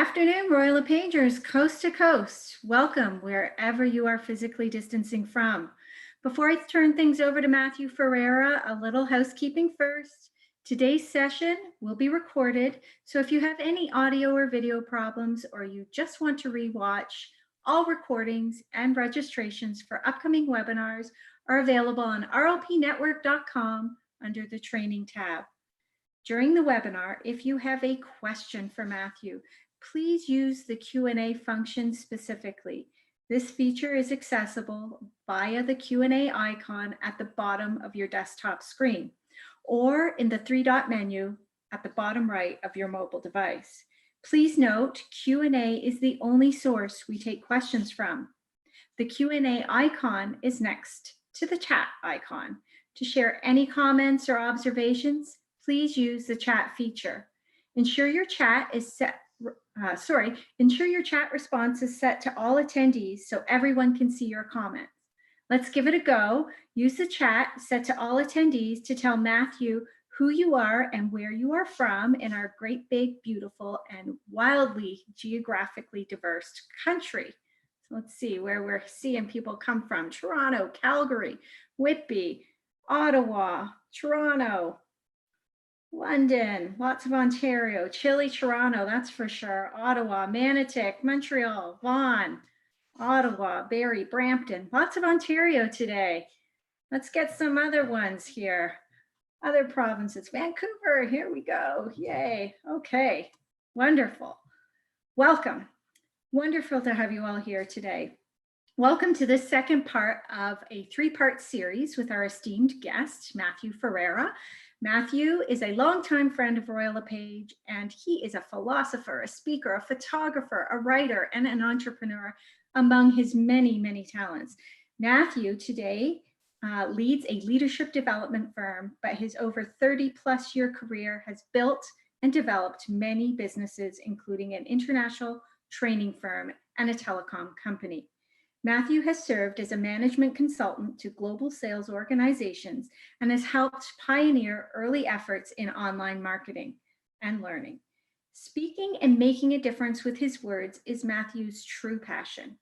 afternoon, Royal LePagers, coast to coast. Welcome wherever you are physically distancing from. Before I turn things over to Matthew Ferrara, a little housekeeping first. Today's session will be recorded, so if you have any audio or video problems or you just want to rewatch, all recordings and registrations for upcoming webinars are available on rlpnetwork.com under the Training tab. During the webinar, if you have a question for Matthew, please use the Q&A function specifically. This feature is accessible via the Q&A icon at the bottom of your desktop screen or in the three-dot menu at the bottom right of your mobile device. Please note, Q&A is the only source we take questions from. The Q&A icon is next to the chat icon. To share any comments or observations, please use the chat feature. Ensure your chat response is set to all attendees so everyone can see your comments. Let's give it a go. Use the chat set to all attendees to tell Matthew who you are and where you are from in our great, big, beautiful, and wildly geographically diverse country. So let's see where we're seeing people come from. Toronto, Calgary, Whitby, Ottawa, Toronto, London, lots of Ontario, chilly Toronto, that's for sure. Ottawa, Manotick, Montreal, Vaughan, Ottawa, Barrie, Brampton, lots of Ontario today. Let's get some other ones here. Other provinces, Vancouver, here we go. Yay. Okay, wonderful. Welcome. Wonderful to have you all here today. Welcome to this second part of a three-part series with our esteemed guest, Matthew Ferrara. Matthew is a longtime friend of Royal LePage, and he is a philosopher, a speaker, a photographer, a writer, and an entrepreneur among his many, many talents. Matthew today leads a leadership development firm, but his over 30-plus year career has built and developed many businesses, including an international training firm and a telecom company. Matthew has served as a management consultant to global sales organizations and has helped pioneer early efforts in online marketing and learning. Speaking and making a difference with his words is Matthew's true passion.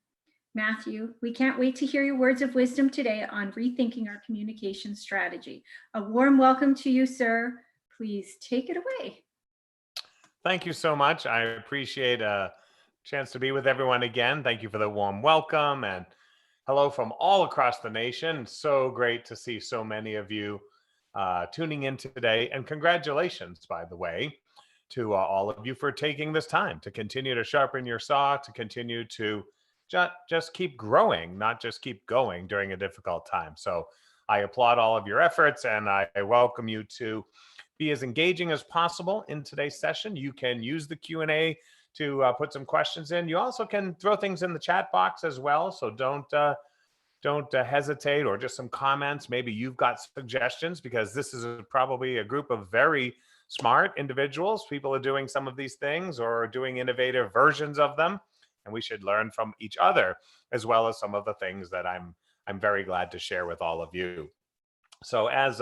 Matthew, we can't wait to hear your words of wisdom today on rethinking our communication strategy. A warm welcome to you, sir. Please take it away. Thank you so much. I appreciate chance to be with everyone again. Thank you for the warm welcome and hello from all across the nation. So great to see so many of you tuning in today. And congratulations, by the way, to all of you for taking this time to continue to sharpen your saw, to continue to just keep growing, not just keep going during a difficult time. So I applaud all of your efforts and I welcome you to be as engaging as possible in today's session. You can use the Q&A to put some questions in. You also can throw things in the chat box as well. So don't hesitate, or just some comments. Maybe you've got suggestions, because this is probably a group of very smart individuals. People are doing some of these things or doing innovative versions of them. And we should learn from each other, as well as some of the things that I'm very glad to share with all of you. So as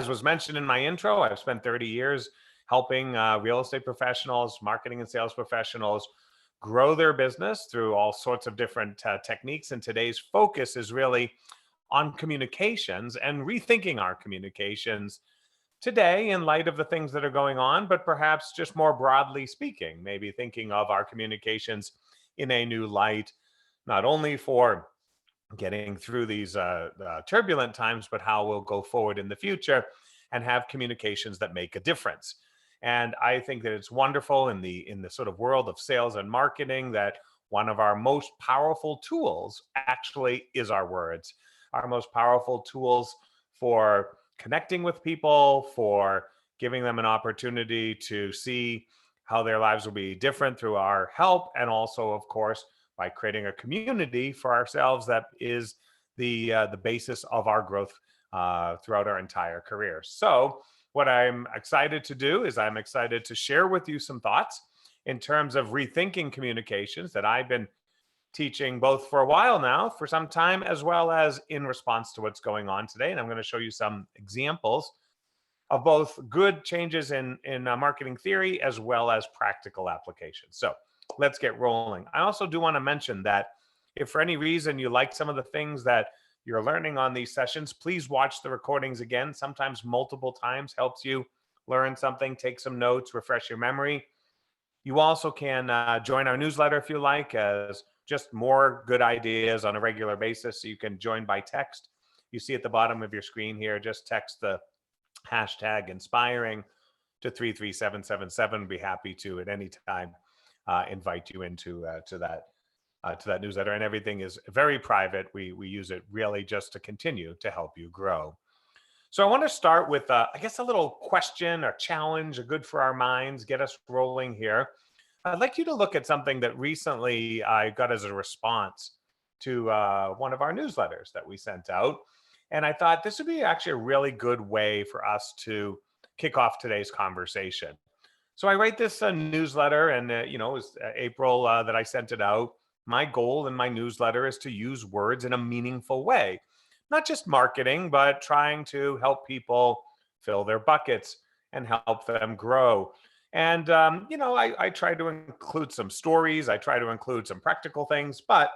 was mentioned in my intro, I've spent 30 years helping real estate professionals, marketing and sales professionals grow their business through all sorts of different techniques. And today's focus is really on communications and rethinking our communications today in light of the things that are going on, but perhaps just more broadly speaking, maybe thinking of our communications in a new light, not only for getting through these turbulent times, but how we'll go forward in the future and have communications that make a difference. And I think that it's wonderful in the sort of world of sales and marketing that one of our most powerful tools actually is our words. Our most powerful tools for connecting with people, for giving them an opportunity to see how their lives will be different through our help, and also, of course, by creating a community for ourselves that is the basis of our growth throughout our entire career. So what I'm excited to do is I'm excited to share with you some thoughts in terms of rethinking communications that I've been teaching both for a while now, for some time, as well as in response to what's going on today. And I'm going to show you some examples of both good changes in marketing theory as well as practical applications. So let's get rolling. I also do want to mention that if for any reason you like some of the things that you're learning on these sessions, please watch the recordings again. Sometimes multiple times helps you learn something, take some notes, refresh your memory. You also can join our newsletter if you like, as just more good ideas on a regular basis. So you can join by text. You see at the bottom of your screen here, just text the hashtag inspiring to 33777. Be happy to at any time invite you into to that newsletter. And everything is very private. We use it really just to continue to help you grow. So I want to start with, I guess, a little question or challenge, a good for our minds, get us rolling here. I'd like you to look at something that recently I got as a response to one of our newsletters that we sent out. And I thought this would be actually a really good way for us to kick off today's conversation. So I write this newsletter, and it was April that I sent it out. My goal in my newsletter is to use words in a meaningful way, not just marketing, but trying to help people fill their buckets and help them grow. And I try to include some stories. I try to include some practical things, but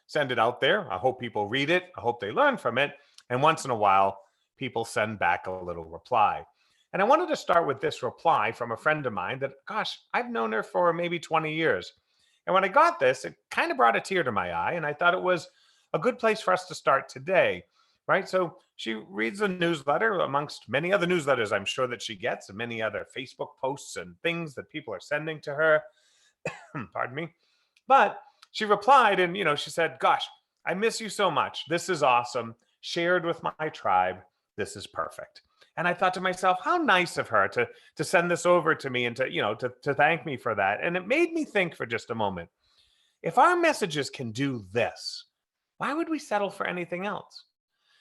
send it out there. I hope people read it. I hope they learn from it. And once in a while, people send back a little reply. And I wanted to start with this reply from a friend of mine that, gosh, I've known her for maybe 20 years. And when I got this, it kind of brought a tear to my eye. And I thought it was a good place for us to start today, right? So she reads a newsletter amongst many other newsletters I'm sure that she gets, and many other Facebook posts and things that people are sending to her. Pardon me. But she replied and, she said, gosh, I miss you so much. This is awesome. Shared with my tribe. This is perfect. And I thought to myself, how nice of her to send this over to me and to thank me for that. And it made me think for just a moment, if our messages can do this, why would we settle for anything else?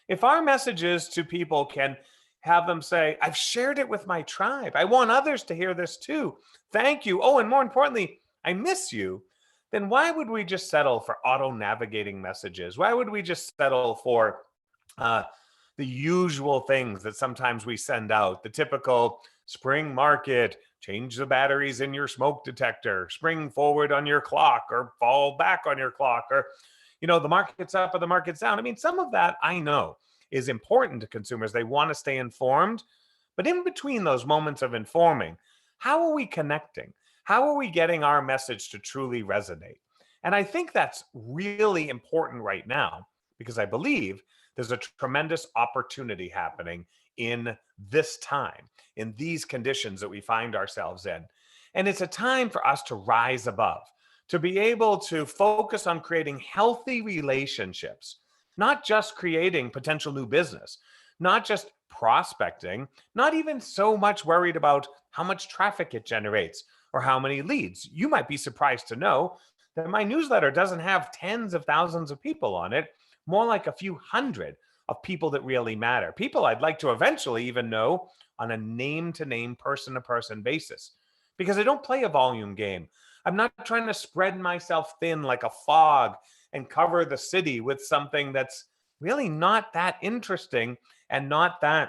If our messages to people can have them say, I've shared it with my tribe. I want others to hear this too. Thank you. Oh, and more importantly, I miss you. Then why would we just settle for auto navigating messages? Why would we just settle for uh, the usual things that sometimes we send out? The typical spring market, change the batteries in your smoke detector, spring forward on your clock, or fall back on your clock, or the market's up or the market's down. I mean, some of that I know is important to consumers. They want to stay informed. But in between those moments of informing, how are we connecting? How are we getting our message to truly resonate? And I think that's really important right now because I believe there's a tremendous opportunity happening in this time, in these conditions that we find ourselves in. And it's a time for us to rise above, to be able to focus on creating healthy relationships, not just creating potential new business, not just prospecting, not even so much worried about how much traffic it generates or how many leads. You might be surprised to know that my newsletter doesn't have tens of thousands of people on it, more like a few hundred of people that really matter. People I'd like to eventually even know on a name to name, person to person basis, because I don't play a volume game. I'm not trying to spread myself thin like a fog and cover the city with something that's really not that interesting and uh,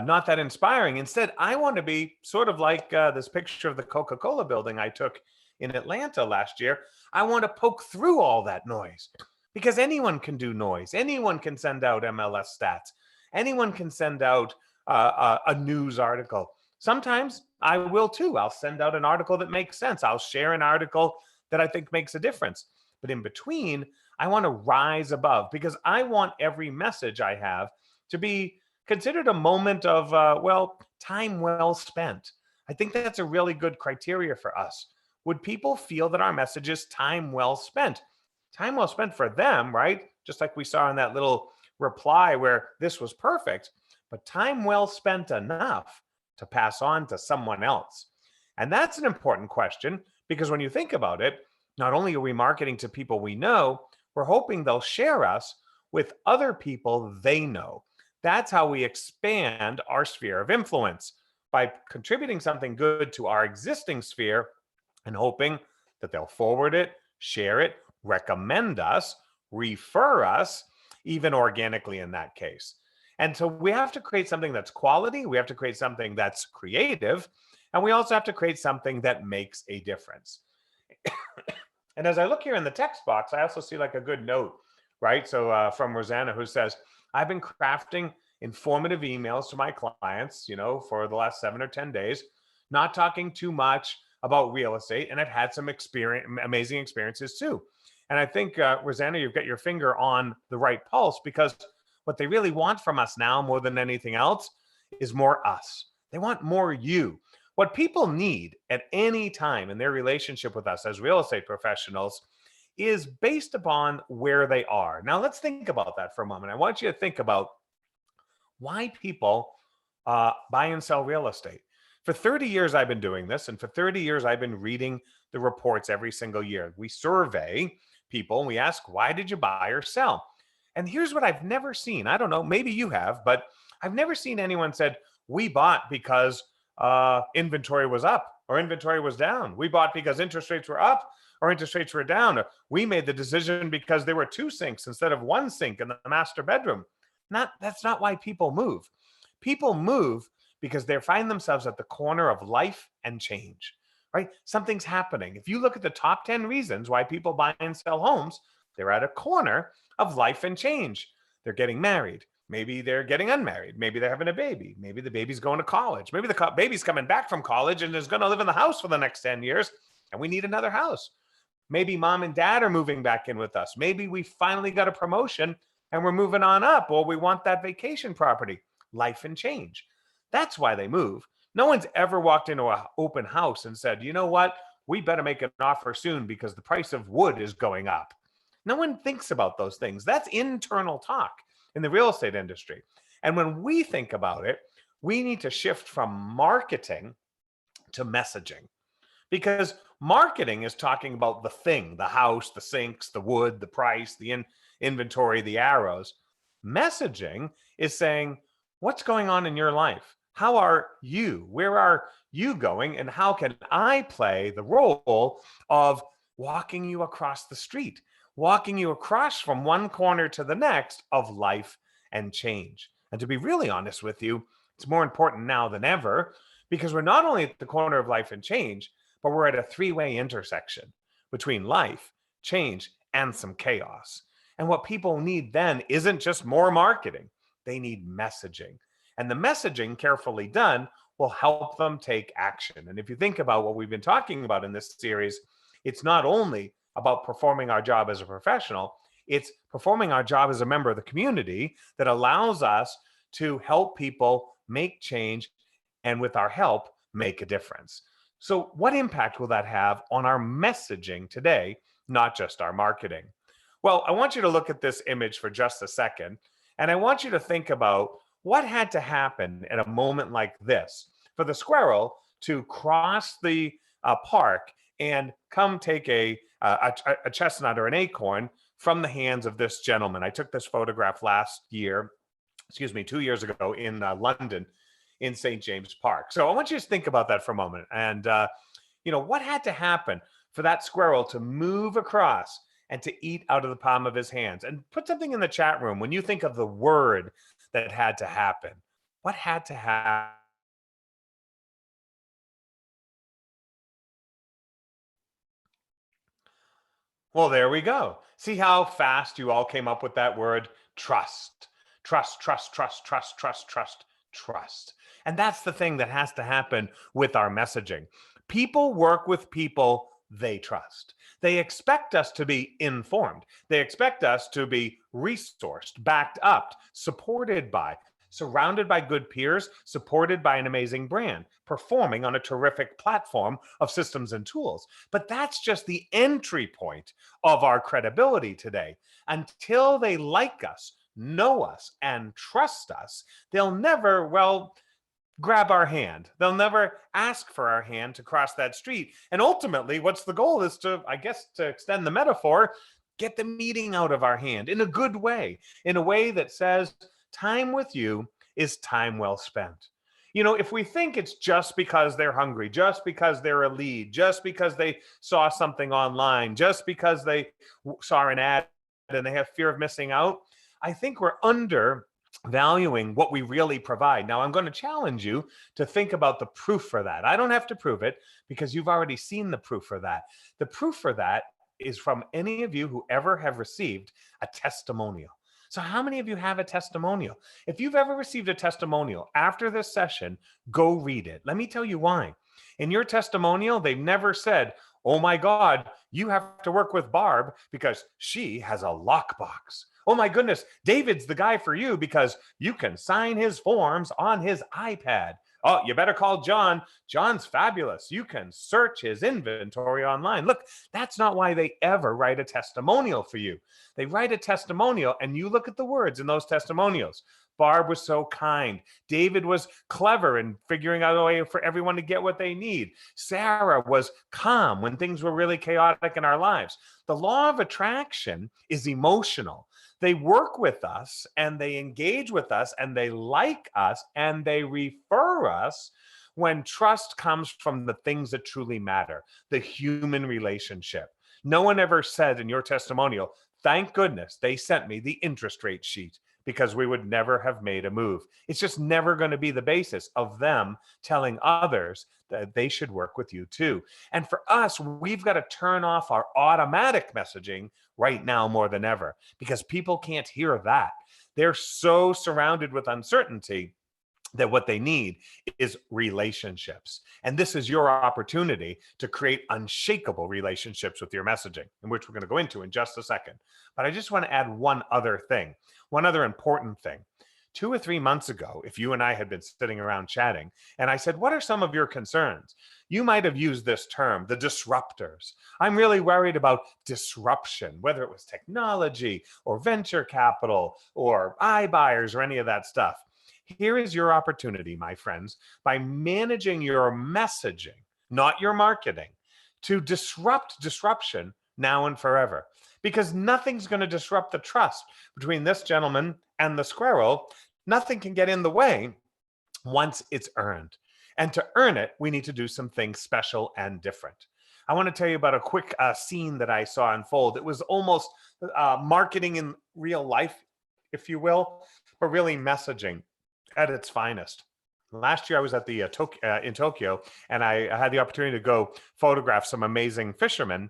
not that inspiring. Instead, I want to be sort of like this picture of the Coca-Cola building I took in Atlanta last year. I want to poke through all that noise because anyone can do noise. Anyone can send out MLS stats. Anyone can send out a news article. Sometimes I will too. I'll send out an article that makes sense. I'll share an article that I think makes a difference. But in between, I want to rise above because I want every message I have to be considered a moment of, time well spent. I think that's a really good criteria for us. Would people feel that our message is time well spent? Time well spent for them, right? Just like we saw in that little reply where this was perfect, but time well spent enough to pass on to someone else. And that's an important question because when you think about it, not only are we marketing to people we know, we're hoping they'll share us with other people they know. That's how we expand our sphere of influence by contributing something good to our existing sphere and hoping that they'll forward it, share it, recommend us, refer us, even organically in that case. And so we have to create something that's quality. We have to create something that's creative. And we also have to create something that makes a difference. And as I look here in the text box, I also see like a good note, right? So from Rosanna, who says, I've been crafting informative emails to my clients, for the last 7 or 10 days, not talking too much about real estate. And I've had some amazing experiences too. And I think, Rosanna, you've got your finger on the right pulse, because what they really want from us now more than anything else is more us. They want more you. What people need at any time in their relationship with us as real estate professionals is based upon where they are. Now, let's think about that for a moment. I want you to think about why people buy and sell real estate. For 30 years, I've been doing this, and for 30 years, I've been reading the reports every single year. We survey people and we ask, why did you buy or sell? And here's what I've never seen. I don't know, maybe you have, but I've never seen anyone said, we bought because inventory was up or inventory was down. We bought because interest rates were up or interest rates were down. Or we made the decision because there were two sinks instead of one sink in the master bedroom. That's not why people move. People move because they find themselves at the corner of life and change, right? Something's happening. If you look at the top 10 reasons why people buy and sell homes, they're at a corner of life and change. They're getting married. Maybe they're getting unmarried. Maybe they're having a baby. Maybe the baby's going to college. Maybe the baby's coming back from college and is going to live in the house for the next 10 years, and we need another house. Maybe mom and dad are moving back in with us. Maybe we finally got a promotion and we're moving on up, or we want that vacation property. Life and change. That's why they move. No one's ever walked into an open house and said, you know what? We better make an offer soon because the price of wood is going up. No one thinks about those things. That's internal talk in the real estate industry. And when we think about it, we need to shift from marketing to messaging, because marketing is talking about the thing, the house, the sinks, the wood, the price, the inventory, the arrows. Messaging is saying, what's going on in your life? How are you? Where are you going? And how can I play the role of walking you across the street, walking you across from one corner to the next of life and change? And to be really honest with you, it's more important now than ever, because we're not only at the corner of life and change, but we're at a three-way intersection between life, change, and some chaos. And what people need then isn't just more marketing, they need messaging. And the messaging, carefully done, will help them take action. And if you think about what we've been talking about in this series, it's not only about performing our job as a professional, it's performing our job as a member of the community that allows us to help people make change and, with our help, make a difference. So what impact will that have on our messaging today, not just our marketing? Well, I want you to look at this image for just a second, and I want you to think about what had to happen at a moment like this for the squirrel to cross the park and come take a chestnut or an acorn from the hands of this gentleman. I took this photograph 2 years ago in London, in St. James Park. So I want you to think about that for a moment. And, what had to happen for that squirrel to move across and to eat out of the palm of his hands? And put something in the chat room when you think of the word that had to happen. What had to happen? Well, there we go. See how fast you all came up with that word? Trust. Trust, trust, trust, trust, trust, trust, trust. And that's the thing that has to happen with our messaging. People work with people they trust. They expect us to be informed. They expect us to be resourced, backed up, supported by, surrounded by good peers, supported by an amazing brand, performing on a terrific platform of systems and tools. But that's just the entry point of our credibility today. Until they like us, know us, and trust us, they'll never, grab our hand. They'll never ask for our hand to cross that street. And ultimately, what's the goal is to, I guess, to extend the metaphor, get the meeting out of our hand in a good way, in a way that says, time with you is time well spent. If we think it's just because they're hungry, just because they're a lead, just because they saw something online, just because they saw an ad and they have fear of missing out, I think we're valuing what we really provide. Now, I'm going to challenge you to think about the proof for that. I don't have to prove it because you've already seen the proof for that. The proof for that is from any of you who ever have received a testimonial. So, how many of you have a testimonial? If you've ever received a testimonial after this session, go read it. Let me tell you why. In your testimonial, they've never said, "Oh my God, you have to work with Barb because she has a lockbox. Oh my goodness, David's the guy for you because you can sign his forms on his iPad. Oh, you better call John. John's fabulous. You can search his inventory online." Look, that's not why they ever write a testimonial for you. They write a testimonial and you look at the words in those testimonials. Barb was so kind. David was clever in figuring out a way for everyone to get what they need. Sarah was calm when things were really chaotic in our lives. The law of attraction is emotional. They work with us and they engage with us and they like us and they refer us when trust comes from the things that truly matter, the human relationship. No one ever said in your testimonial, "Thank goodness they sent me the interest rate sheet," because we would never have made a move. It's just never going to be the basis of them telling others that they should work with you too. And for us, we've got to turn off our automatic messaging right now more than ever because people can't hear that. They're so surrounded with uncertainty that what they need is relationships. And this is your opportunity to create unshakable relationships with your messaging, in which we're going to go into in just a second. But I just want to add one other thing, one other important thing. 2 or 3 months ago, if you and I had been sitting around chatting, and I said, "What are some of your concerns?" You might have used this term, the disruptors. I'm really worried about disruption, whether it was technology or venture capital or iBuyers or any of that stuff. Here is your opportunity, my friends, by managing your messaging, not your marketing, to disrupt disruption now and forever. Because nothing's going to disrupt the trust between this gentleman and the squirrel. Nothing can get in the way once it's earned. And to earn it, we need to do some things special and different. I want to tell you about a quick scene that I saw unfold. It was almost marketing in real life, if you will, but really messaging at its finest. Last year, I was at the in Tokyo, and I had the opportunity to go photograph some amazing fishermen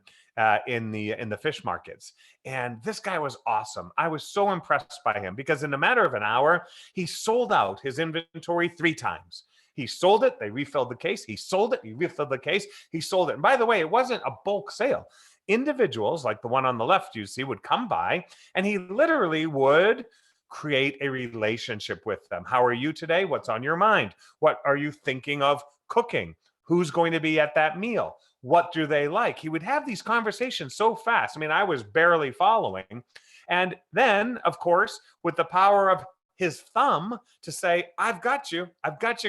in the fish markets. And this guy was awesome. I was so impressed by him because in a matter of an hour, he sold out his inventory 3 times. He sold it, they refilled the case. He sold it, he refilled the case. He sold it. And by the way, it wasn't a bulk sale. Individuals like the one on the left you see would come by, and he literally would create a relationship with them. How are you today? What's on your mind? What are you thinking of cooking? Who's going to be at that meal? What do they like? He would have these conversations so fast. I mean, I was barely following. And then, of course, with the power of his thumb to say, "I've got you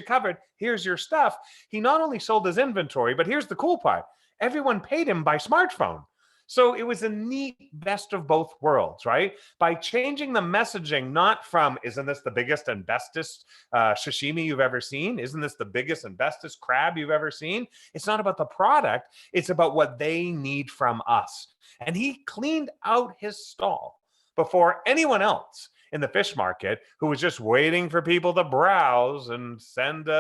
covered. Here's your stuff." He not only sold his inventory, but here's the cool part. Everyone paid him by smartphone. So it was a neat best of both worlds, right? By changing the messaging, not from, "Isn't this the biggest and bestest sashimi you've ever seen? Isn't this the biggest and bestest crab you've ever seen?" It's not about the product. It's about what they need from us. And he cleaned out his stall before anyone else in the fish market who was just waiting for people to browse and send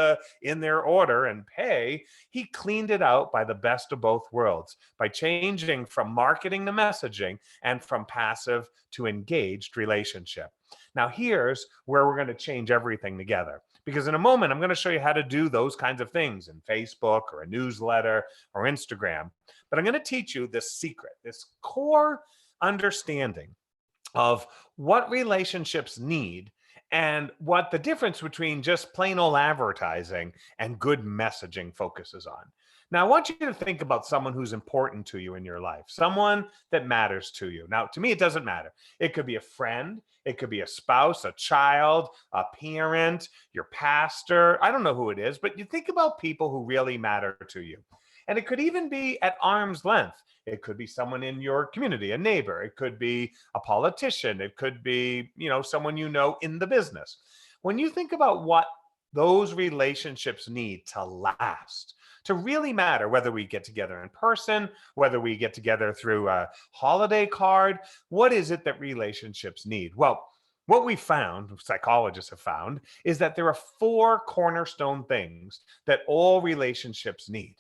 in their order and pay. He cleaned it out by the best of both worlds, by changing from marketing to messaging and from passive to engaged relationship. Now, here's where we're going to change everything together. Because in a moment, I'm going to show you how to do those kinds of things in Facebook or a newsletter or Instagram. But I'm going to teach you this secret, this core understanding of what relationships need and what the difference between just plain old advertising and good messaging focuses on. Now, I want you to think about someone who's important to you in your life, someone that matters to you. Now, to me, it doesn't matter. It could be a friend, it could be a spouse, a child, a parent, your pastor. I don't know who it is, but you think about people who really matter to you. And it could even be at arm's length. It could be someone in your community, a neighbor. It could be a politician. It could be, someone you know in the business. When you think about what those relationships need to last, to really matter, whether we get together in person, whether we get together through a holiday card, what is it that relationships need? Well, What we found, psychologists have found, is that there are four cornerstone things that all relationships need.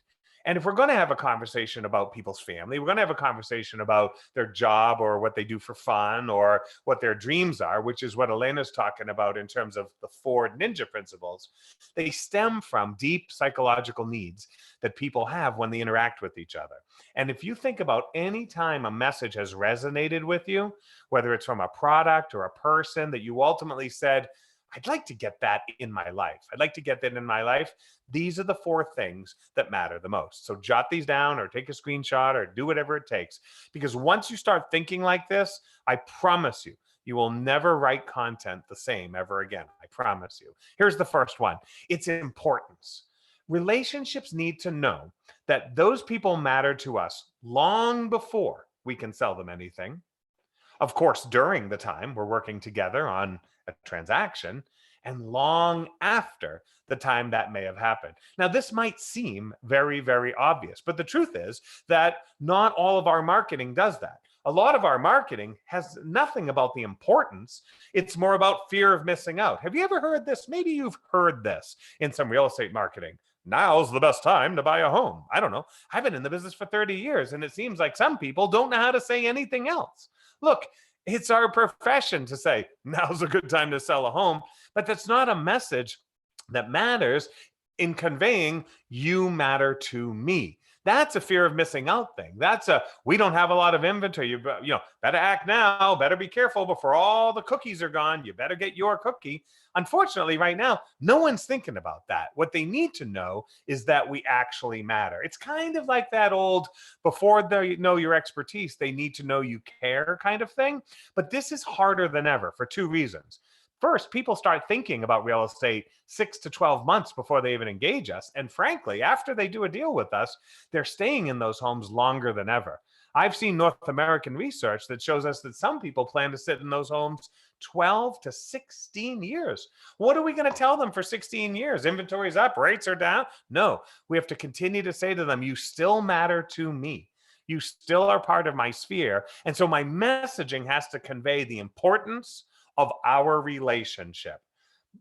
And if we're going to have a conversation about people's family, we're going to have a conversation about their job or what they do for fun or what their dreams are, which is what Elena's talking about in terms of the four ninja principles. They stem from deep psychological needs that people have when they interact with each other. And if you think about any time a message has resonated with you, whether it's from a product or a person that you ultimately said, I'd like to get that in my life. I'd like to get that in my life. These are the four things that matter the most. So jot these down or take a screenshot or do whatever it takes. Because once you start thinking like this, I promise you, you will never write content the same ever again. I promise you. Here's the first one. It's importance. Relationships need to know that those people matter to us long before we can sell them anything. Of course, during the time we're working together on a transaction, and long after the time that may have happened. Now, this might seem very, very obvious, but the truth is that not all of our marketing does that. A lot of our marketing has nothing about the importance. It's more about fear of missing out. Have you ever heard this? Maybe you've heard this in some real estate marketing. Now's the best time to buy a home. I don't know. I've been in the business for 30 years, and it seems like some people don't know how to say anything else. Look, it's our profession to say, now's a good time to sell a home, but that's not a message that matters in conveying you matter to me. That's a fear of missing out thing. That's a, we don't have a lot of inventory. You better act now, better be careful before all the cookies are gone. You better get your cookie. Unfortunately, right now, no one's thinking about that. What they need to know is that we actually matter. It's kind of like that old, before they know your expertise, they need to know you care kind of thing. But this is harder than ever for two reasons. First, people start thinking about real estate 6 to 12 months before they even engage us. And frankly, after they do a deal with us, they're staying in those homes longer than ever. I've seen North American research that shows us that some people plan to sit in those homes 12 to 16 years. What are we going to tell them for 16 years? Inventory's up, rates are down? No, we have to continue to say to them, you still matter to me. You still are part of my sphere. And so my messaging has to convey the importance of our relationship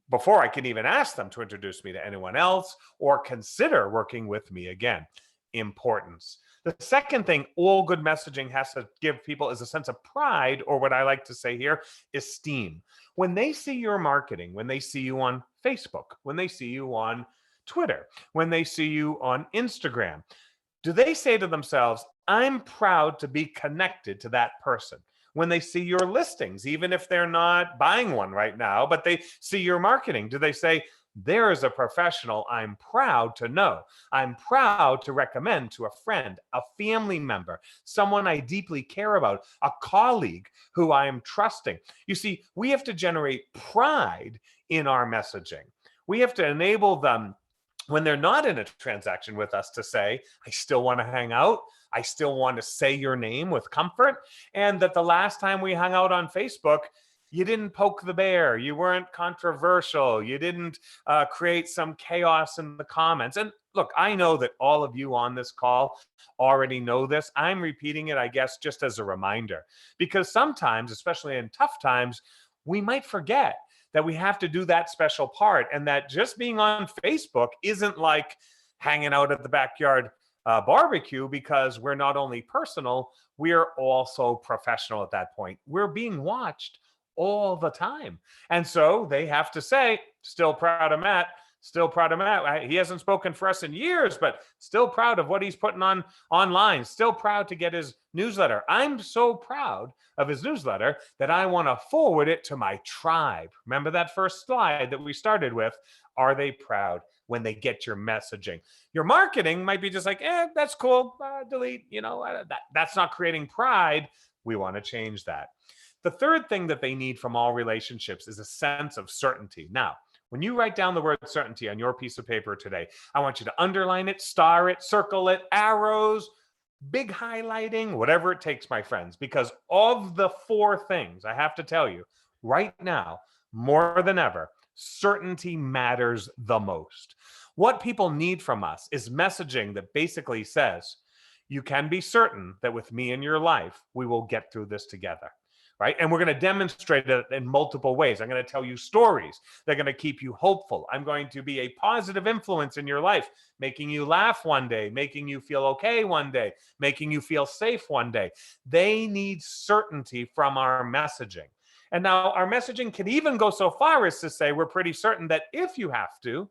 before I can even ask them to introduce me to anyone else or consider working with me again. Importance. The second thing all good messaging has to give people is a sense of pride, or what I like to say here, esteem. When they see your marketing, when they see you on Facebook, when they see you on Twitter, when they see you on Instagram, do they say to themselves, I'm proud to be connected to that person? When they see your listings, even if they're not buying one right now, but they see your marketing, do they say, there is a professional I'm proud to know. I'm proud to recommend to a friend, a family member, someone I deeply care about, a colleague who I am trusting. You see, we have to generate pride in our messaging. We have to enable them when they're not in a transaction with us to say, I still want to hang out. I still want to say your name with comfort. And that the last time we hung out on Facebook, you didn't poke the bear. You weren't controversial. You didn't create some chaos in the comments. And look, I know that all of you on this call already know this. I'm repeating it, I guess, just as a reminder, because sometimes, especially in tough times, we might forget that we have to do that special part, and that just being on Facebook isn't like hanging out at the backyard barbecue, because we're not only personal, we're also professional at that point. We're being watched all the time. And so they have to say, still proud of Matt. Still proud of Matt. He hasn't spoken for us in years, but still proud of what he's putting on online. Still proud to get his newsletter. I'm so proud of his newsletter that I want to forward it to my tribe. Remember that first slide that we started with? Are they proud when they get your messaging? Your marketing might be just like, that's cool, delete. That's not creating pride. We want to change that. The third thing that they need from all relationships is a sense of certainty. Now, when you write down the word certainty on your piece of paper today, I want you to underline it, star it, circle it, arrows, big highlighting, whatever it takes, my friends, because of the four things, I have to tell you right now, more than ever, certainty matters the most. What people need from us is messaging that basically says, you can be certain that with me in your life, we will get through this together. right? And we're going to demonstrate it in multiple ways. I'm going to tell you stories. They're going to keep you hopeful. I'm going to be a positive influence in your life, making you laugh one day, making you feel okay one day, making you feel safe one day. They need certainty from our messaging. And now our messaging can even go so far as to say we're pretty certain that if you have to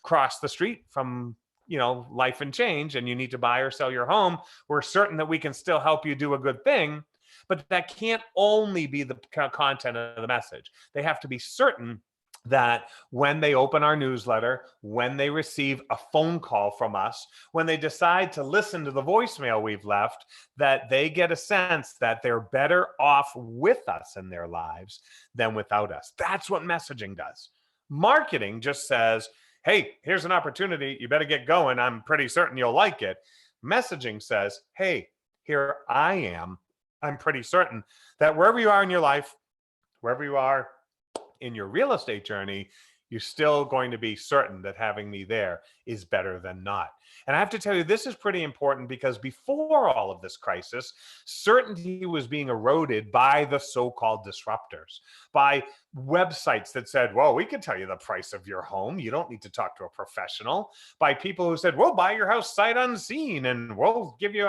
cross the street from life and change and you need to buy or sell your home, we're certain that we can still help you do a good thing. But that can't only be the content of the message. They have to be certain that when they open our newsletter, when they receive a phone call from us, when they decide to listen to the voicemail we've left, that they get a sense that they're better off with us in their lives than without us. That's what messaging does. Marketing just says, hey, here's an opportunity. You better get going. I'm pretty certain you'll like it. Messaging says, hey, here I am. I'm pretty certain that wherever you are in your life, wherever you are in your real estate journey, you're still going to be certain that having me there is better than not. And I have to tell you, this is pretty important because before all of this crisis, certainty was being eroded by the so-called disruptors, by websites that said, well, we can tell you the price of your home. You don't need to talk to a professional. By people who said, we'll buy your house sight unseen and we'll give you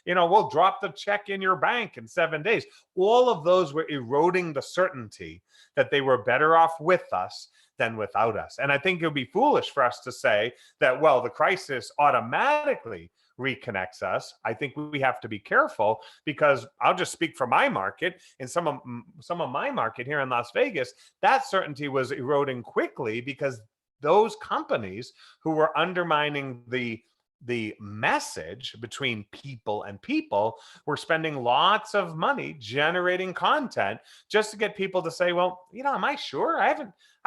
we'll drop the check in your bank in 7 days. All of those were eroding the certainty that they were better off with us than without us. And I think it would be foolish for us to say that, well, the crisis automatically reconnects us. I think we have to be careful because I'll just speak for my market. In some of my market here in Las Vegas, that certainty was eroding quickly because those companies who were undermining the message between people and people were spending lots of money generating content just to get people to say, well, am I sure? I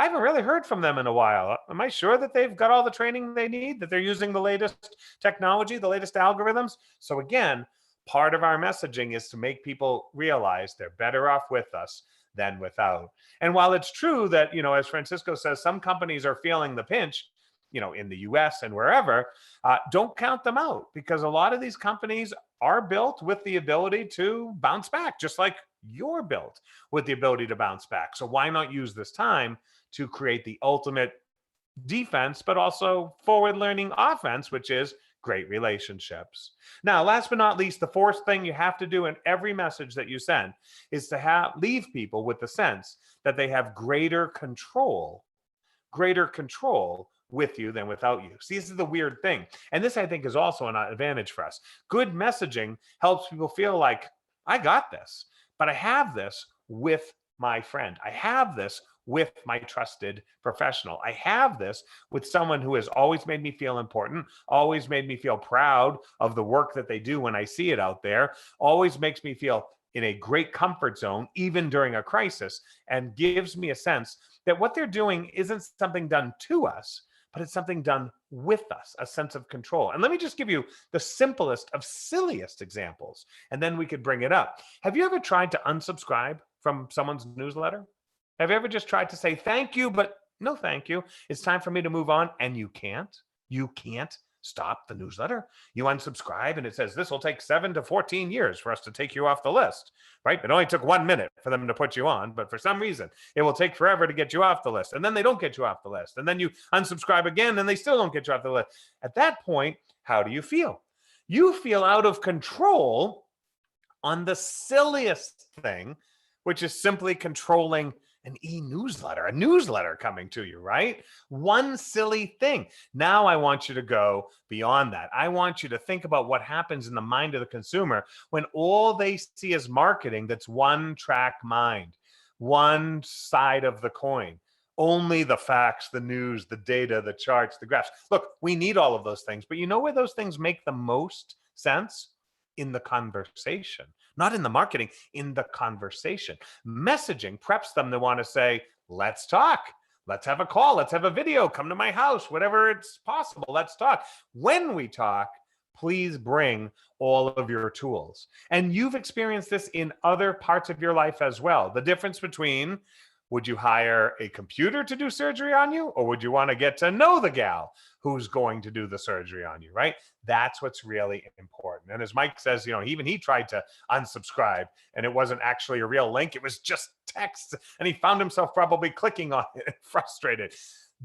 haven't really heard from them in a while. Am I sure that they've got all the training they need, that they're using the latest technology, the latest algorithms? So again, part of our messaging is to make people realize they're better off with us than without. And while it's true that, as Francisco says, some companies are feeling the pinch, in the US and wherever, don't count them out because a lot of these companies are built with the ability to bounce back, just like you're built with the ability to bounce back. So why not use this time to create the ultimate defense, but also forward learning offense, which is great relationships. Now, last but not least, the fourth thing you have to do in every message that you send is to leave people with the sense that they have greater control with you than without you. See, this is the weird thing. And this, I think, is also an advantage for us. Good messaging helps people feel like, I got this, but I have this with my friend. I have this with my trusted professional. I have this with someone who has always made me feel important, always made me feel proud of the work that they do when I see it out there, always makes me feel in a great comfort zone, even during a crisis, and gives me a sense that what they're doing isn't something done to us, but it's something done with us, a sense of control. And let me just give you the simplest of silliest examples, and then we could bring it up. Have you ever tried to unsubscribe from someone's newsletter? Have you ever just tried to say thank you, but no thank you? It's time for me to move on, and you can't? You can't stop the newsletter. You unsubscribe, and it says this will take 7 to 14 years for us to take you off the list, right? It only took 1 minute for them to put you on, but for some reason, it will take forever to get you off the list. And then they don't get you off the list. And then you unsubscribe again, and they still don't get you off the list. At that point, how do you feel? You feel out of control on the silliest thing, which is simply controlling an e-newsletter, a newsletter coming to you, right? One silly thing. Now I want you to go beyond that. I want you to think about what happens in the mind of the consumer when all they see is marketing that's one track mind, one side of the coin. Only the facts, the news, the data, the charts, the graphs. Look, we need all of those things, but you know where those things make the most sense? In the conversation, not in the marketing, in the conversation. Messaging preps them to want to say, let's talk. Let's have a call. Let's have a video. Come to my house, whatever it's possible. Let's talk. When we talk, please bring all of your tools. And you've experienced this in other parts of your life as well. The difference between, would you hire a computer to do surgery on you, or would you want to get to know the gal who's going to do the surgery on you, right? That's what's really important. important. And as Mike says, even he tried to unsubscribe and it wasn't actually a real link. It was just text. And he found himself probably clicking on it, frustrated.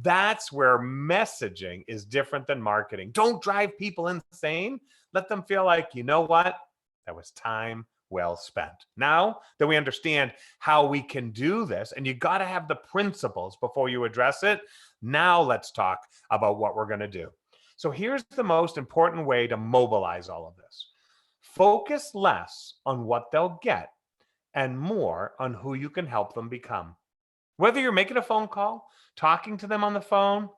That's where messaging is different than marketing. Don't drive people insane. Let them feel like, you know what? That was time well spent. Now that we understand how we can do this, and you got to have the principles before you address it, now let's talk about what we're going to do. So here's the most important way to mobilize all of this. Focus less on what they'll get and more on who you can help them become. Whether you're making a phone call, talking to them on the phone,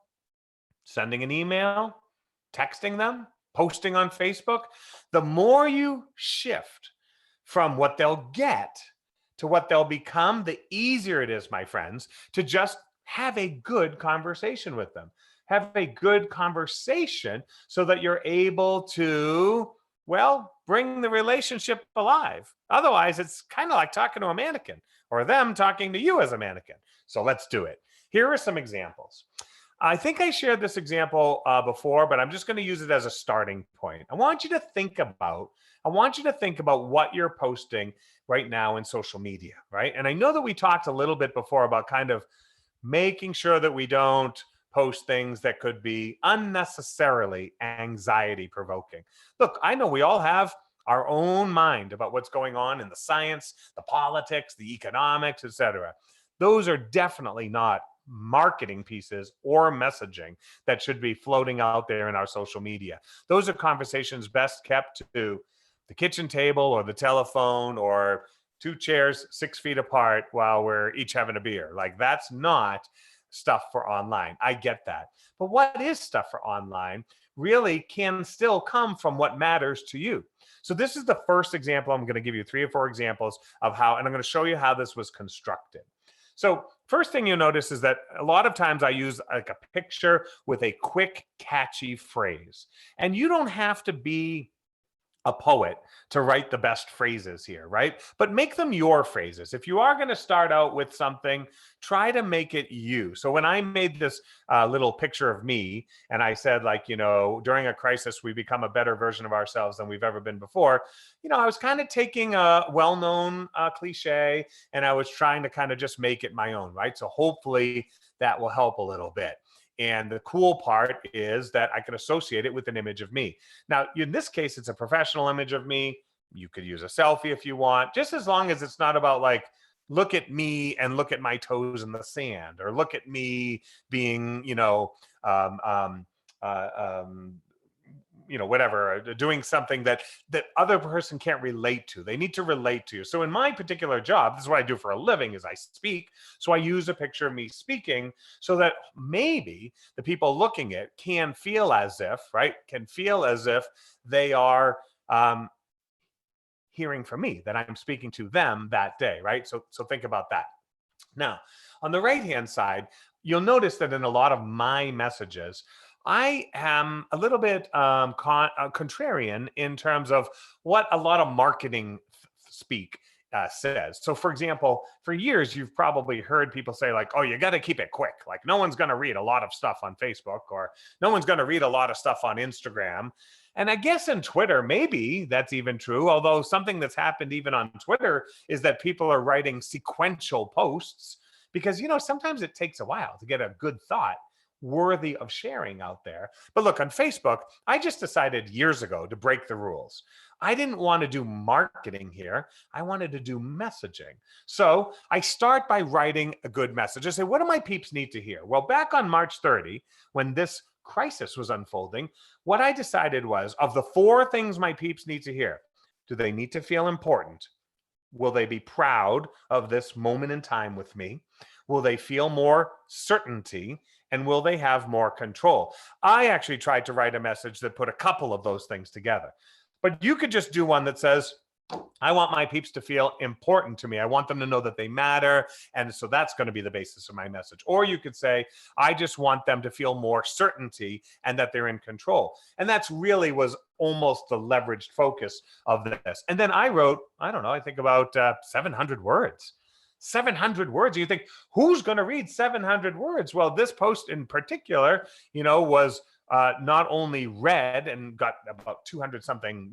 sending an email, texting them, posting on Facebook, the more you shift from what they'll get to what they'll become, the easier it is, my friends, to just have a good conversation with them. Have a good conversation so that you're able to, well, bring the relationship alive. Otherwise, it's kind of like talking to a mannequin or them talking to you as a mannequin. So let's do it. Here are some examples. I think I shared this example before, but I'm just going to use it as a starting point. I want you to think about what you're posting right now in social media, right? And I know that we talked a little bit before about kind of making sure that we don't post things that could be unnecessarily anxiety provoking. Look, I know we all have our own mind about what's going on in the science, the politics, the economics, etc. Those are definitely not marketing pieces or messaging that should be floating out there in our social media. Those are conversations best kept to the kitchen table or the telephone or two chairs 6 feet apart while we're each having a beer. Like, that's not stuff for online. I get that. But what is stuff for online really can still come from what matters to you. So this is the first example. I'm going to give you 3 or 4 examples of how, and I'm going to show you how this was constructed. So first thing you'll notice is that a lot of times I use like a picture with a quick, catchy phrase. And you don't have to be a poet to write the best phrases here, right? But make them your phrases. If you are going to start out with something, try to make it you. So when I made this little picture of me and I said, like, during a crisis, we become a better version of ourselves than we've ever been before. I was kind of taking a well-known cliche and I was trying to kind of just make it my own, right? So hopefully that will help a little bit. And the cool part is that I can associate it with an image of me. Now, in this case, it's a professional image of me. You could use a selfie if you want, just as long as it's not about like, look at me and look at my toes in the sand, or look at me being, whatever, doing something that other person can't relate to. They need to relate to you. So in my particular job, this is what I do for a living, is I speak. So I use a picture of me speaking so that maybe the people looking at can feel as if they are hearing from me, that I'm speaking to them that day, right? So think about that. Now, on the right-hand side, you'll notice that in a lot of my messages, I am a little bit contrarian in terms of what a lot of marketing speak says. So, for example, for years, you've probably heard people say like, oh, you got to keep it quick. Like, no one's going to read a lot of stuff on Facebook, or no one's going to read a lot of stuff on Instagram. And I guess in Twitter, maybe that's even true. Although something that's happened even on Twitter is that people are writing sequential posts because, sometimes it takes a while to get a good thought worthy of sharing out there. But look, on Facebook, I just decided years ago to break the rules. I didn't want to do marketing here. I wanted to do messaging. So I start by writing a good message. I say, what do my peeps need to hear? Well, back on March 30, when this crisis was unfolding, what I decided was, of the 4 things my peeps need to hear, do they need to feel important? Will they be proud of this moment in time with me? Will they feel more certainty? And will they have more control? I actually tried to write a message that put a couple of those things together. But you could just do one that says, I want my peeps to feel important to me. I want them to know that they matter. And so that's going to be the basis of my message. Or you could say, I just want them to feel more certainty and that they're in control. And that's really was almost the leveraged focus of this. And then I wrote, I think about 700 words. 700 words. You think, who's going to read 700 words? Well, this post in particular, was not only read and got about 200 something,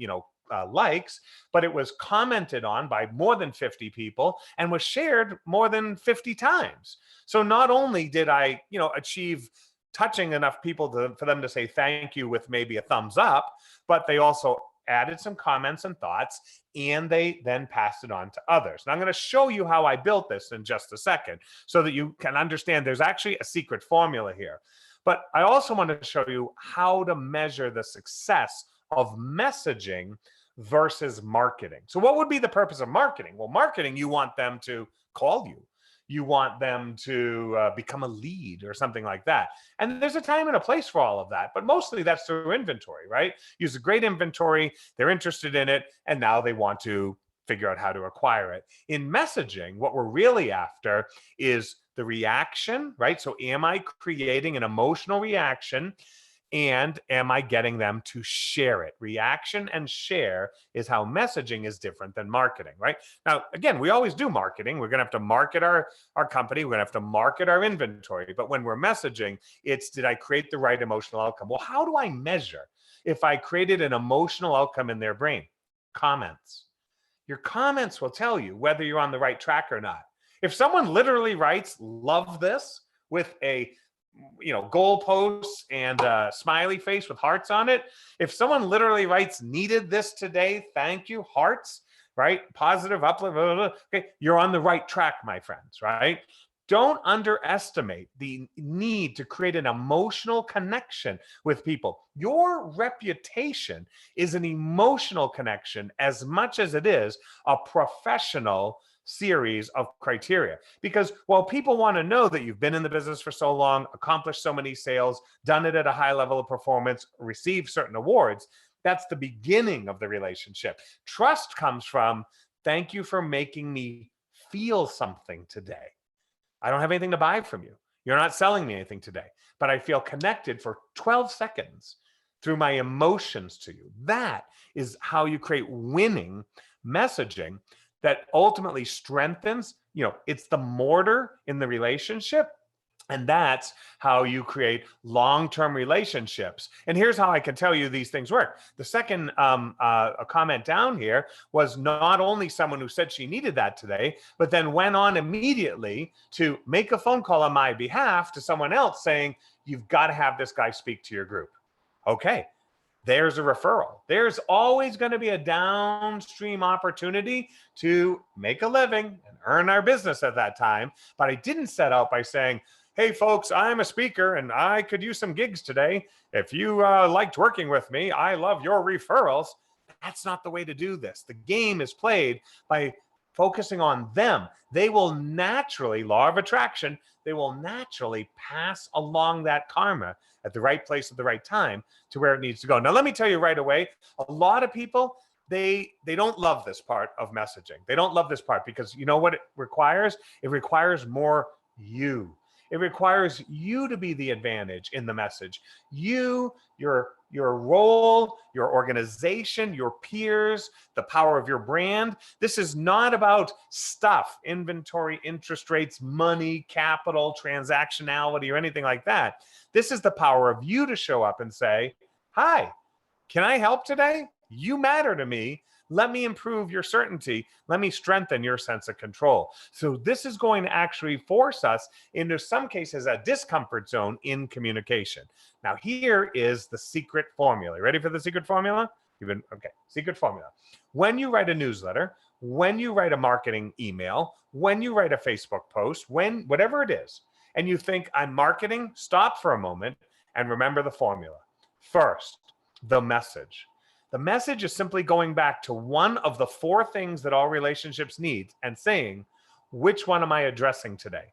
likes, but it was commented on by more than 50 people and was shared more than 50 times. So not only did I, achieve touching enough people for them to say thank you with maybe a thumbs up, but they also added some comments and thoughts, and they then passed it on to others. And I'm going to show you how I built this in just a second so that you can understand there's actually a secret formula here. But I also want to show you how to measure the success of messaging versus marketing. So what would be the purpose of marketing? Well, marketing, you want them to call you. You want them to become a lead or something like that. And there's a time and a place for all of that, but mostly that's through inventory, right? Use a great inventory, they're interested in it, and now they want to figure out how to acquire it. In messaging, what we're really after is the reaction, right? So am I creating an emotional reaction? And am I getting them to share it? Reaction and share is how messaging is different than marketing, right? Now, again, we always do marketing. We're going to have to market our company. We're going to have to market our inventory. But when we're messaging, it's, did I create the right emotional outcome? Well, how do I measure if I created an emotional outcome in their brain? Comments. Your comments will tell you whether you're on the right track or not. If someone literally writes, love this, with a goalposts and a smiley face with hearts on it. If someone literally writes, needed this today, thank you, hearts, right? Positive, uplift, blah, blah, blah. Okay, you're on the right track, my friends, right? Don't underestimate the need to create an emotional connection with people. Your reputation is an emotional connection as much as it is a professional series of criteria. Because while people want to know that you've been in the business for so long, accomplished so many sales, done it at a high level of performance, received certain awards, that's the beginning of the relationship. Trust comes from, thank you for making me feel something today. I don't have anything to buy from you. You're not selling me anything today, but I feel connected for 12 seconds through my emotions to you. That is how you create winning messaging that ultimately strengthens, it's the mortar in the relationship. And that's how you create long-term relationships. And here's how I can tell you these things work. The second a comment down here was not only someone who said she needed that today, but then went on immediately to make a phone call on my behalf to someone else saying, you've got to have this guy speak to your group. Okay. There's a referral. There's always going to be a downstream opportunity to make a living and earn our business at that time. But I didn't set out by saying, hey, folks, I'm a speaker and I could use some gigs today. If you liked working with me, I love your referrals. That's not the way to do this. The game is played by focusing on them. They will naturally, law of attraction, they will naturally pass along that karma at the right place at the right time to where it needs to go. Now, let me tell you right away, a lot of people, they don't love this part of messaging. They don't love this part because you know what it requires? It requires more you. It requires you to be the advantage in the message. You, your role, your organization, your peers, the power of your brand. This is not about stuff, inventory, interest rates, money, capital, transactionality, or anything like that. This is the power of you to show up and say, hi, can I help today? You matter to me. Let me improve your certainty. Let me strengthen your sense of control. So this is going to actually force us into some cases a discomfort zone in communication. Now here is the secret formula. Ready for the secret formula? Okay, secret formula. When you write a newsletter, when you write a marketing email, when you write a Facebook post, whatever it is, and you think I'm marketing, stop for a moment and remember the formula. First, the message. The message is simply going back to one of the four things that all relationships need and saying, which one am I addressing today?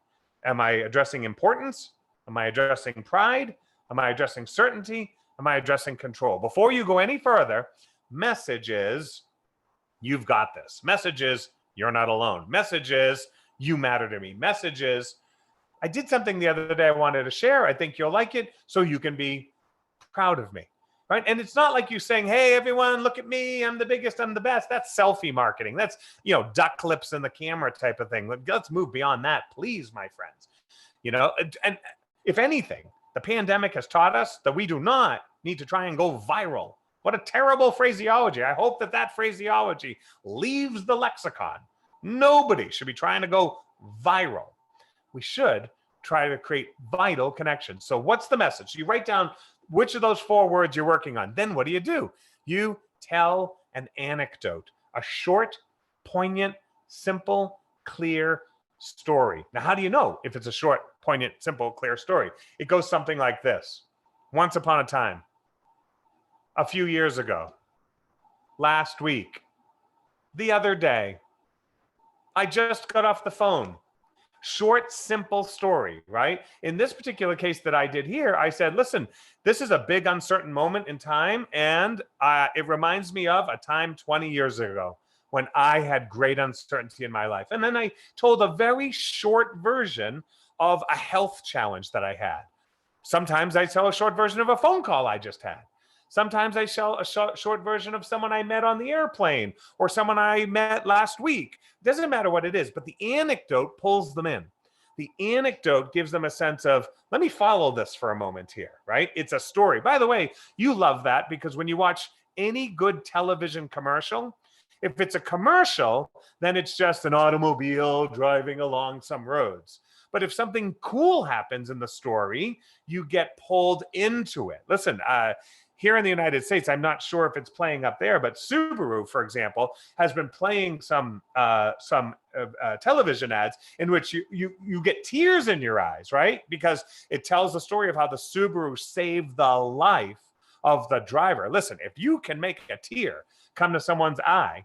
Am I addressing importance? Am I addressing pride? Am I addressing certainty? Am I addressing control? Before you go any further, message is, you've got this. Message is, you're not alone. Message is, you matter to me. Message is, I did something the other day I wanted to share. I think you'll like it, so you can be proud of me. Right? And it's not like you saying, hey, everyone, look at me. I'm the biggest. I'm the best. That's selfie marketing. That's, duck clips in the camera type of thing. Let's move beyond that, please, my friends. And if anything, The pandemic has taught us that we do not need to try and go viral. What a terrible phraseology. I hope that that phraseology leaves the lexicon. Nobody should be trying to go viral. We should try to create vital connections. So what's the message? You write down which of those 4 words you're working on. Then what do? You tell an anecdote, a short, poignant, simple, clear story. Now, how do you know if it's a short, poignant, simple, clear story? It goes something like this. Once upon a time, a few years ago, last week, the other day, I just got off the phone. Short, simple story, right? In this particular case that I did here, I said, listen, this is a big uncertain moment in time, and it reminds me of a time 20 years ago when I had great uncertainty in my life. And then I told a very short version of a health challenge that I had. Sometimes I tell a short version of a phone call I just had. Sometimes I show a short version of someone I met on the airplane or someone I met last week. Doesn't matter what it is, but the anecdote pulls them in. The anecdote gives them a sense of, let me follow this for a moment here, right? It's a story. By the way, you love that because when you watch any good television commercial, if it's a commercial, then it's just an automobile driving along some roads. But if something cool happens in the story, you get pulled into it. Listen, here in the United States, I'm not sure if it's playing up there, but Subaru, for example, has been playing some television ads in which you get tears in your eyes, right? Because it tells the story of how the Subaru saved the life of the driver. Listen, if you can make a tear come to someone's eye,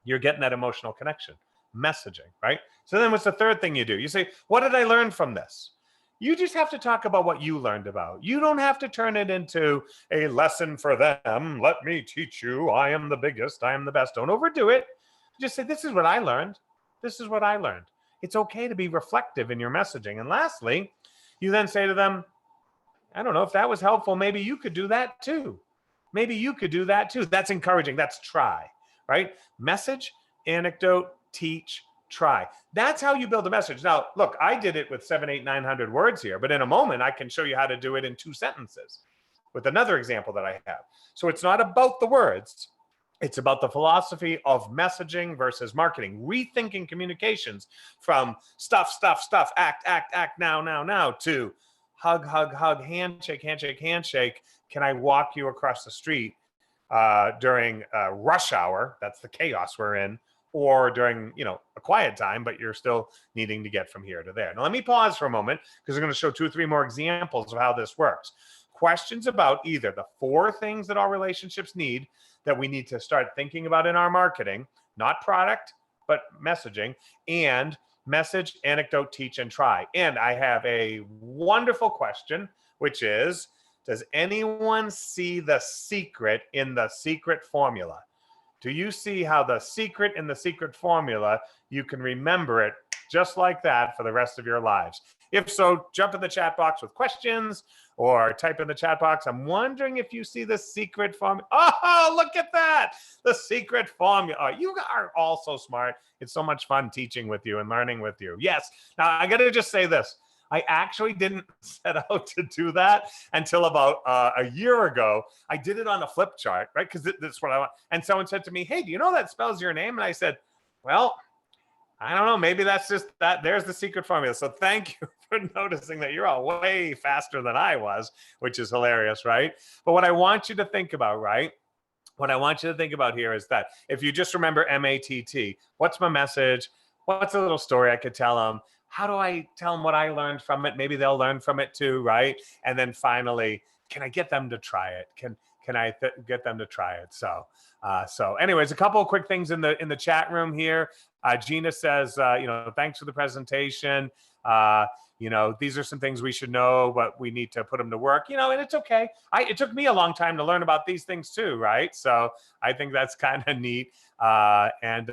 you're getting that emotional connection. Messaging, right? So then what's the third thing you do? You say, what did I learn from this? You just have to talk about what you learned about. You don't have to turn it into a lesson for them. Let me teach you. I am the biggest. I am the best. Don't overdo it. Just say, this is what I learned. This is what I learned. It's okay to be reflective in your messaging. And lastly, you then say to them, I don't know if that was helpful. Maybe you could do that too. Maybe you could do that too. That's encouraging. That's try, right? Message, anecdote, teach, try. That's how you build a message. Now, look, I did it with 700, 800, 900 words here, but in a moment, I can show you how to do it in 2 sentences with another example that I have. So it's not about the words. It's about the philosophy of messaging versus marketing, rethinking communications from stuff, act, now, to hug, handshake. Can I walk you across the street during rush hour? That's the chaos we're in. Or during, a quiet time, but you're still needing to get from here to there. Now, let me pause for a moment because I'm going to show 2 or 3 more examples of how this works. Questions about either the 4 things that all relationships need that we need to start thinking about in our marketing, not product, but messaging, and message, anecdote, teach, and try. And I have a wonderful question, which is, does anyone see the secret in the secret formula? Do you see how the secret in the secret formula, you can remember it just like that for the rest of your lives? If so, jump in the chat box with questions or type in the chat box. I'm wondering if you see the secret formula. Oh, look at that. The secret formula. Oh, you are all so smart. It's so much fun teaching with you and learning with you. Yes. Now, I got to just say this. I actually didn't set out to do that until about a year ago. I did it on a flip chart, right? Because that's what I want. And someone said to me, hey, do you know that spells your name? And I said, well, I don't know. Maybe that's just that. There's the secret formula. So thank you for noticing that you're all way faster than I was, which is hilarious, right? But what I want you to think about, right? What I want you to think about here is that if you just remember MATT, what's my message? What's a little story I could tell them? How do I tell them what I learned from it? Maybe they'll learn from it too, right? And then finally, can I get them to try it? Can I get them to try it? So anyways, a couple of quick things in the chat room here. Gina says, thanks for the presentation. These are some things we should know, but we need to put them to work, and it's okay. It took me a long time to learn about these things too, right? So I think that's kind of neat. I'm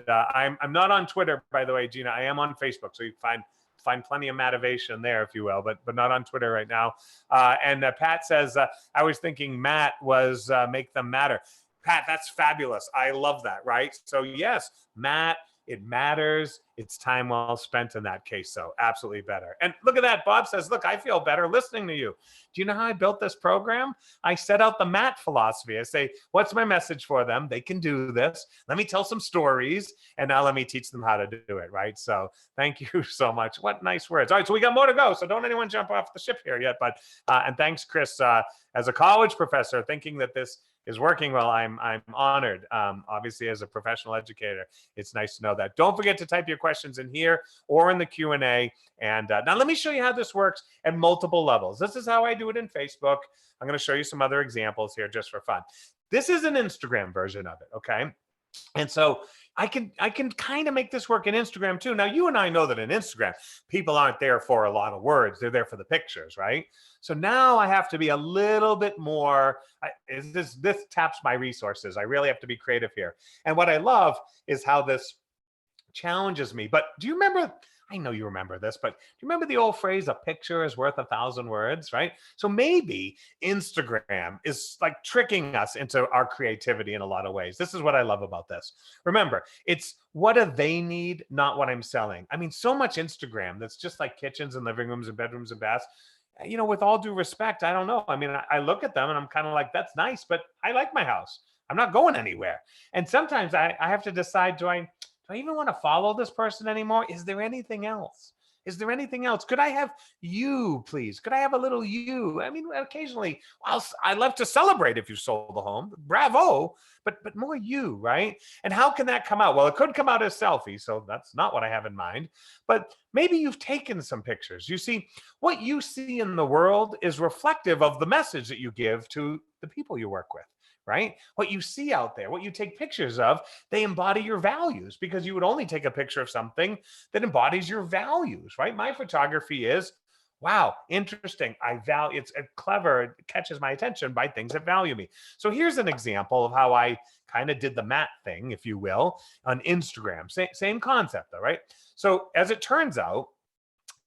not on Twitter, by the way, Gina. I am on Facebook, so you can find plenty of motivation there, if you will, but not on Twitter right now. And Pat says, I was thinking Matt was make them matter. Pat, that's fabulous. I love that, right? So yes, Matt, It matters. It's time well spent in that case. So absolutely better. And look at that. Bob says, look, I feel better listening to you. Do you know how I built this program? I set out the MAT philosophy. I say, what's my message for them? They can do this. Let me tell some stories, and now let me teach them how to do it, right? So thank you so much. What nice words. All right, so we got more to go. So don't anyone jump off the ship here yet. But and thanks, Chris. As a college professor, thinking that this is working well, I'm honored. Obviously, as a professional educator, it's nice to know that. Don't forget to type your questions in here or in the Q&A. And now let me show you how this works at multiple levels. This is how I do it in Facebook. I'm going to show you some other examples here just for fun. This is an Instagram version of it, okay? And so I can kind of make this work in Instagram too. Now, you and I know that in Instagram, people aren't there for a lot of words. They're there for the pictures, right? So now I have to be a little bit more, this taps my resources. I really have to be creative here. And what I love is how this challenges me. But do you remember, I know you remember this, but do you remember the old phrase, a picture is worth 1,000 words, right? So maybe Instagram is like tricking us into our creativity in a lot of ways. This is what I love about this. Remember, it's what do they need, not what I'm selling. I mean, so much Instagram that's just like kitchens and living rooms and bedrooms and baths. You know, with all due respect, I don't know. I mean, I look at them and I'm kind of like, that's nice, but I like my house. I'm not going anywhere. And sometimes I have to decide, do I even want to follow this person anymore? Is there anything else? Is there anything else? Could I have you, please? Could I have a little you? I mean, occasionally, I love to celebrate if you sold the home. Bravo, but more you, right? And how can that come out? Well, it could come out as selfie, so that's not what I have in mind. But maybe you've taken some pictures. You see, what you see in the world is reflective of the message that you give to the people you work with. Right? What you see out there, what you take pictures of, they embody your values, because you would only take a picture of something that embodies your values, right? My photography is, wow, interesting. It's clever. It catches my attention by things that value me. So here's an example of how I kind of did the MAT thing, if you will, on Instagram. Same concept though, right? So as it turns out,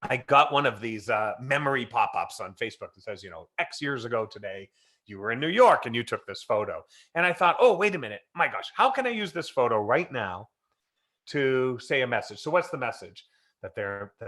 I got one of these memory pop-ups on Facebook that says, X years ago today, you were in New York and you took this photo. And I thought, oh, wait a minute. My gosh, how can I use this photo right now to say a message? So what's the message? That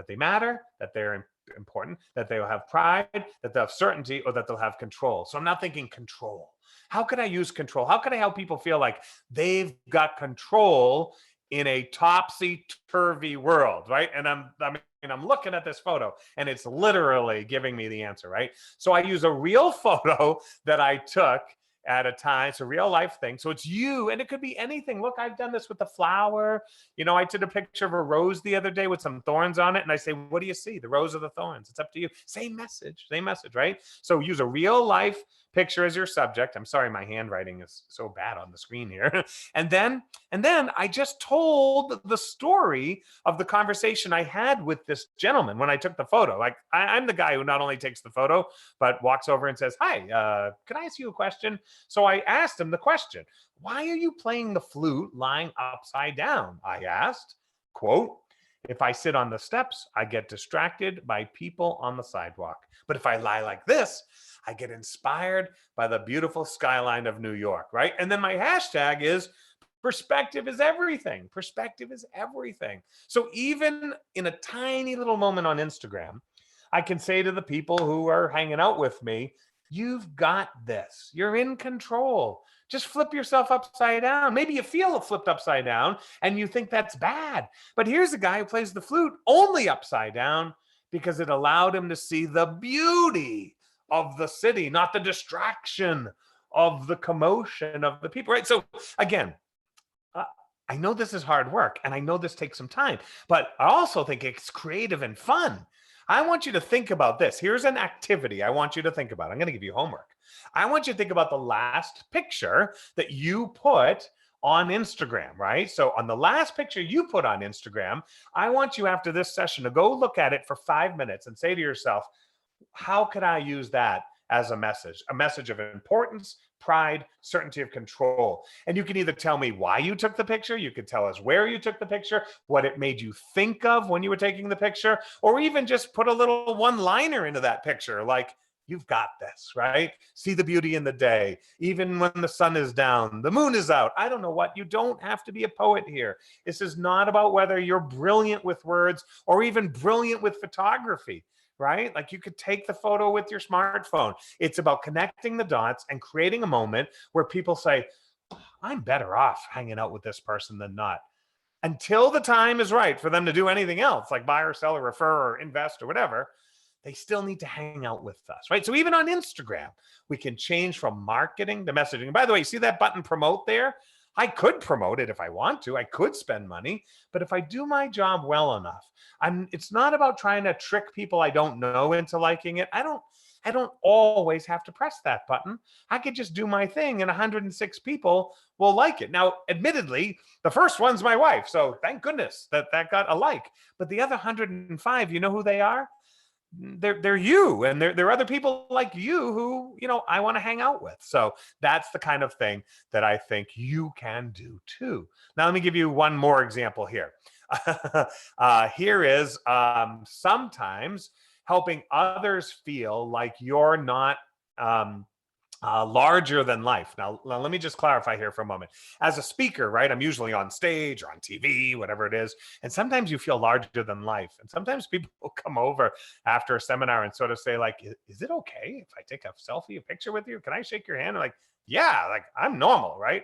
they matter, that they're important, that they'll have pride, that they'll have certainty, or that they'll have control. So I'm not thinking control. How can I use control? How can I help people feel like they've got control in a topsy-turvy world, right? And I'm looking at this photo and it's literally giving me the answer, right? So I use a real photo that I took at a time. It's a real life thing. So it's you, and it could be anything. Look, I've done this with the flower. I took a picture of a rose the other day with some thorns on it. And I say, what do you see? The rose or the thorns? It's up to you. Same message, right? So use a real life picture as your subject. I'm sorry, my handwriting is so bad on the screen here. and then I just told the story of the conversation I had with this gentleman when I took the photo. Like I'm the guy who not only takes the photo, but walks over and says, hi, can I ask you a question? So I asked him the question, why are you playing the flute lying upside down? I asked, quote, if I sit on the steps, I get distracted by people on the sidewalk. But if I lie like this, I get inspired by the beautiful skyline of New York, right? And then my hashtag is perspective is everything. Perspective is everything. So even in a tiny little moment on Instagram, I can say to the people who are hanging out with me, you've got this. You're in control. Just flip yourself upside down. Maybe you feel flipped upside down and you think that's bad. But here's a guy who plays the flute only upside down because it allowed him to see the beauty of the city, not the distraction of the commotion of the people, right? So again, I know this is hard work and I know this takes some time, but I also think it's creative and fun. I want you to think about this. Here's an activity I want you to think about. I'm going to give you homework. I want you to think about the last picture that you put on Instagram, right? So on the last picture you put on Instagram, I want you after this session to go look at it for 5 minutes and say to yourself, how could I use that as a message of importance, pride, certainty of control? And you can either tell me why you took the picture, you could tell us where you took the picture, what it made you think of when you were taking the picture, or even just put a little one-liner into that picture, like, You've got this, right? See the beauty in the day, even when the sun is down, the moon is out. I don't know what. You don't have to be a poet here. This is not about whether you're brilliant with words or even brilliant with photography, right? Like you could take the photo with your smartphone. It's about connecting the dots and creating a moment where people say, I'm better off hanging out with this person than not. Until the time is right for them to do anything else, like buy or sell or refer or invest or whatever, they still need to hang out with us, right? So even on Instagram, we can change from marketing to messaging. And by the way, see that button promote there? I could promote it if I want to. I could spend money, but if I do my job well enough, it's not about trying to trick people I don't know into liking it. I don't always have to press that button. I could just do my thing and 106 people will like it. Now, admittedly, the first one's my wife, so thank goodness that got a like. But the other 105, you know who they are? They're you, and there are other people like you who I want to hang out with. So that's the kind of thing that I think you can do too. Now let me give you one more example here. Here is sometimes helping others feel like you're not larger than life. Now, let me just clarify here for a moment. As a speaker, right, I'm usually on stage or on TV, whatever it is. And sometimes you feel larger than life. And sometimes people will come over after a seminar and sort of say, like, is it okay if I take a selfie, a picture with you? Can I shake your hand? I'm like, yeah, like I'm normal, right?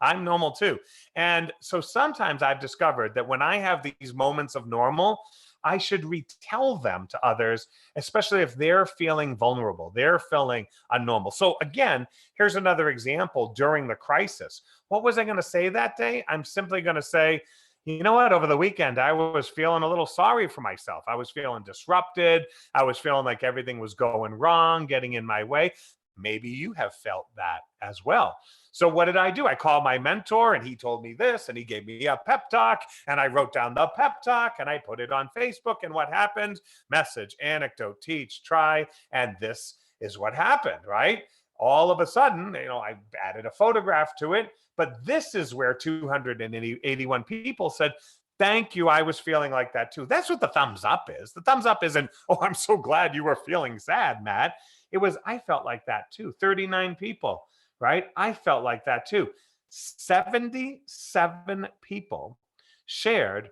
I'm normal too. And so sometimes I've discovered that when I have these moments of normal, I should retell them to others, especially if they're feeling vulnerable, they're feeling unnormal. So again, here's another example during the crisis. What was I going to say that day? I'm simply going to say, you know what? Over the weekend, I was feeling a little sorry for myself. I was feeling disrupted. I was feeling like everything was going wrong, getting in my way. Maybe you have felt that as well. So what did I do? I called my mentor and he told me this and he gave me a pep talk and I wrote down the pep talk and I put it on Facebook. And what happened? Message, anecdote, teach, try. And this is what happened, right? All of a sudden, I added a photograph to it. But this is where 281 people said, thank you. I was feeling like that too. That's what the thumbs up is. The thumbs up isn't, oh, I'm so glad you were feeling sad, Matt. It was, I felt like that too. 39 people, right? I felt like that too. 77 people shared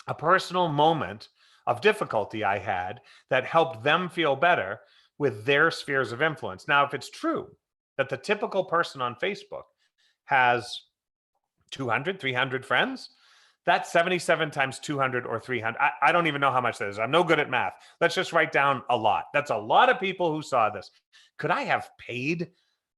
a personal moment of difficulty I had that helped them feel better with their spheres of influence. Now, if it's true that the typical person on Facebook has 200, 300 friends, that's 77 times 200 or 300. I don't even know how much that is. I'm no good at math. Let's just write down a lot. That's a lot of people who saw this. Could I have paid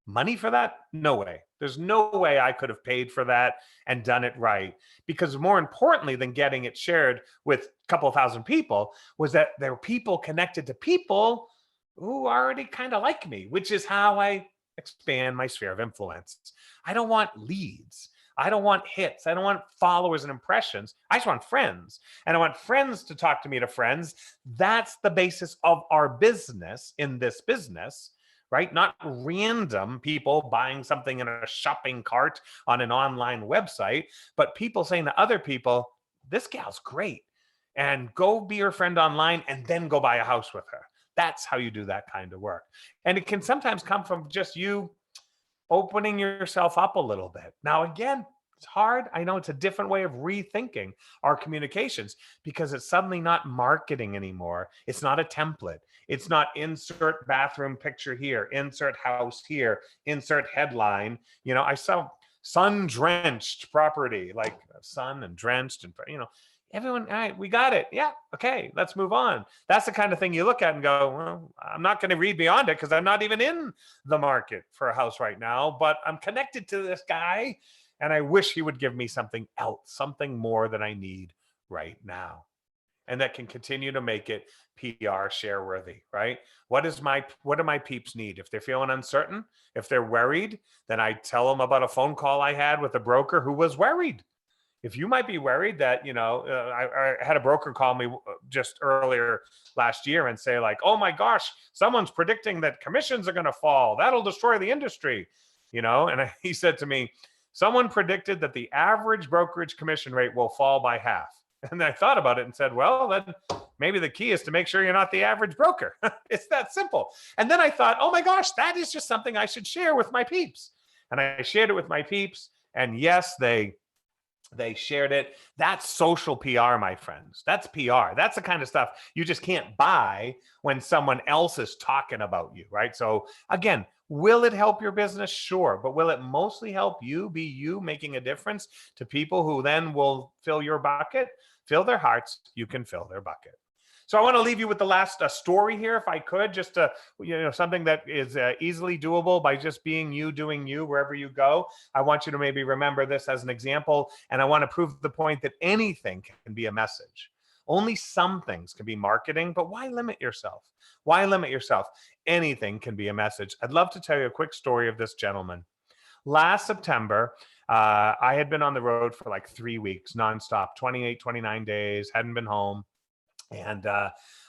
money for that? No way. There's no way I could have paid for that and done it right. Because more importantly than getting it shared with a couple thousand people was that there were people connected to people who already kind of like me, which is how I expand my sphere of influence. I don't want leads. I don't want hits. I don't want followers and impressions. I just want friends. And I want friends to talk to me to friends. That's the basis of our business in this business, right? Not random people buying something in a shopping cart on an online website, but people saying to other people, this gal's great. And go be her friend online and then go buy a house with her. That's how you do that kind of work. And it can sometimes come from just you opening yourself up a little bit. Now, again, it's hard. I know it's a different way of rethinking our communications because it's suddenly not marketing anymore. It's not a template. It's not insert bathroom picture here, insert house here, insert headline. I saw sun-drenched property, like sun and drenched and, everyone, all right, we got it. Yeah, okay, let's move on. That's the kind of thing you look at and go, well, I'm not going to read beyond it because I'm not even in the market for a house right now, but I'm connected to this guy and I wish he would give me something else, something more than I need right now. And that can continue to make it PR share worthy, right? What do my peeps need? If they're feeling uncertain, if they're worried, then I tell them about a phone call I had with a broker who was worried. If you might be worried that, I had a broker call me just earlier last year and say like, oh my gosh, someone's predicting that commissions are going to fall. That'll destroy the industry, and he said to me, someone predicted that the average brokerage commission rate will fall by half. And I thought about it and said, well, then maybe the key is to make sure you're not the average broker. It's that simple. And then I thought, oh my gosh, that is just something I should share with my peeps. And I shared it with my peeps. And yes, they shared it. That's social PR, my friends. That's PR. That's the kind of stuff you just can't buy when someone else is talking about you, right? So again, will it help your business? Sure. But will it mostly help you be you, making a difference to people who then will fill your bucket, fill their hearts? You can fill their bucket. So I want to leave you with the last story here, if I could, just to, something that is easily doable by just being you, doing you wherever you go. I want you to maybe remember this as an example, and I want to prove the point that anything can be a message. Only some things can be marketing, but why limit yourself? Why limit yourself? Anything can be a message. I'd love to tell you a quick story of this gentleman. Last September, I had been on the road for like 3 weeks, nonstop, 28, 29 days, hadn't been home. And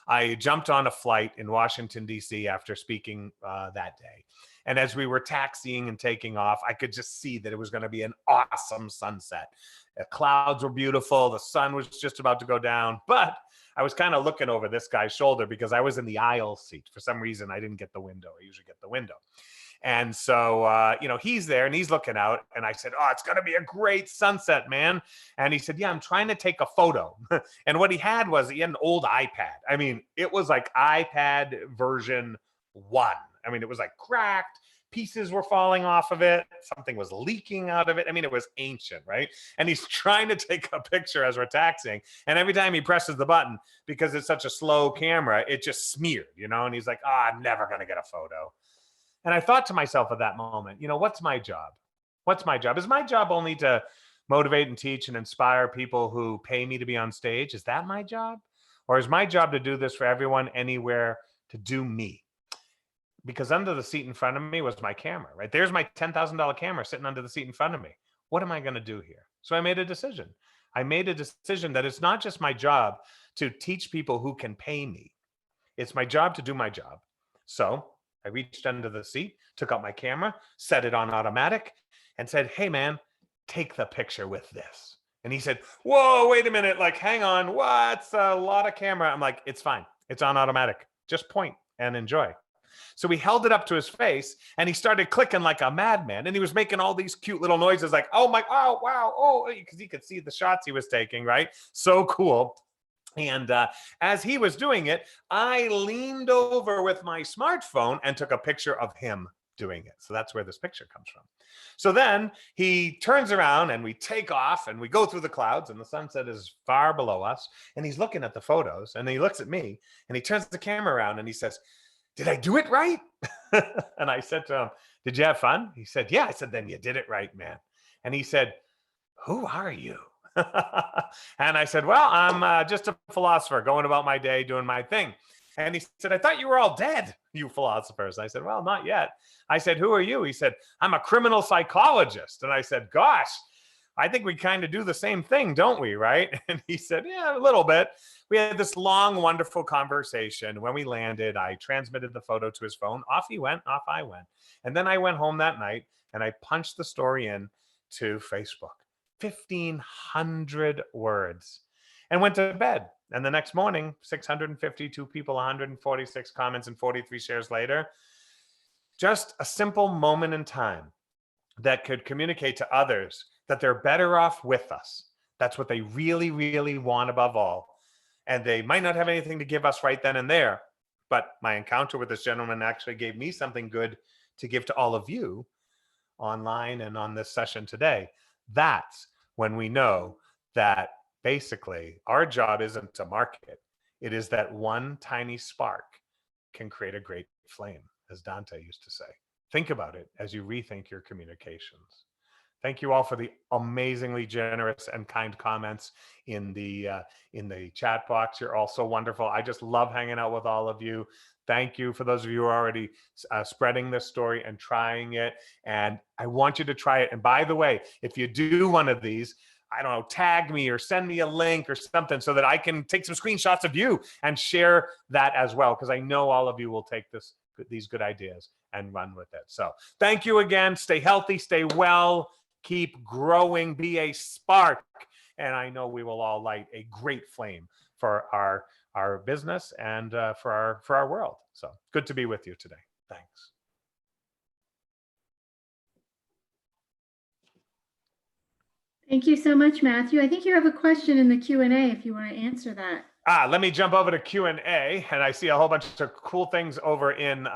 I jumped on a flight in Washington, D.C. after speaking that day. And as we were taxiing and taking off, I could just see that it was going to be an awesome sunset. The clouds were beautiful. The sun was just about to go down. But I was kind of looking over this guy's shoulder because I was in the aisle seat. For some reason, I didn't get the window. I usually get the window. And so, he's there and he's looking out. And I said, oh, it's going to be a great sunset, man. And he said, yeah, I'm trying to take a photo. And what he had an old iPad. I mean, it was like iPad version 1. I mean, it was like cracked. Pieces were falling off of it. Something was leaking out of it. I mean, it was ancient, right? And he's trying to take a picture as we're taxiing. And every time he presses the button, because it's such a slow camera, it just smeared, and he's like, oh, I'm never going to get a photo. And I thought to myself at that moment, what's my job? What's my job? Is my job only to motivate and teach and inspire people who pay me to be on stage? Is that my job? Or is my job to do this for everyone, anywhere, to do me? Because under the seat in front of me was my camera, right? There's my $10,000 camera sitting under the seat in front of me. What am I going to do here? So I made a decision. I made a decision that it's not just my job to teach people who can pay me. It's my job to do my job. So I reached under the seat, took out my camera, set it on automatic, and said, hey, man, take the picture with this. And he said, whoa, wait a minute. Like, hang on. What's a lot of camera? I'm like, it's fine. It's on automatic. Just point and enjoy. So we held it up to his face and he started clicking like a madman. And he was making all these cute little noises like, oh, my, oh, wow, oh, because he could see the shots he was taking, right? So cool. And as he was doing it, I leaned over with my smartphone and took a picture of him doing it. So that's where this picture comes from. So then he turns around and we take off and we go through the clouds and the sunset is far below us. And he's looking at the photos and he looks at me and he turns the camera around and he says, did I do it right? And I said to him, did you have fun? He said, yeah. I said, then you did it right, man. And he said, who are you? And I said, well, I'm just a philosopher going about my day, doing my thing. And he said, I thought you were all dead, you philosophers. I said, well, not yet. I said, who are you? He said, I'm a criminal psychologist. And I said, gosh, I think we kind of do the same thing, don't we? Right? And he said, yeah, a little bit. We had this long, wonderful conversation. When we landed, I transmitted the photo to his phone. Off he went, off I went. And then I went home that night and I punched the story in to Facebook. 1,500 words, and went to bed. And the next morning, 652 people, 146 comments, and 43 shares later. Just a simple moment in time that could communicate to others that they're better off with us. That's what they really, really want above all. And they might not have anything to give us right then and there, but my encounter with this gentleman actually gave me something good to give to all of you online and on this session today. That's when we know that basically our job isn't to market. It is that one tiny spark can create a great flame, as Dante used to say. Think about it as you rethink your communications. Thank you all for the amazingly generous and kind comments in the chat box. You're all so wonderful. I just love hanging out with all of you. Thank you for those of you who are already spreading this story and trying it. And I want you to try it. And by the way, if you do one of these, I don't know, tag me or send me a link or something so that I can take some screenshots of you and share that as well. Because I know all of you will take these good ideas and run with it. So thank you again. Stay healthy, stay well, keep growing, be a spark And I know we will all light a great flame for our business and for our world. So good to be with you today. Thanks. Thank you so much, Matthew. I think you have a question in the Q&A if you want to answer that. Let me jump over to Q&A, and I see a whole bunch of cool things over in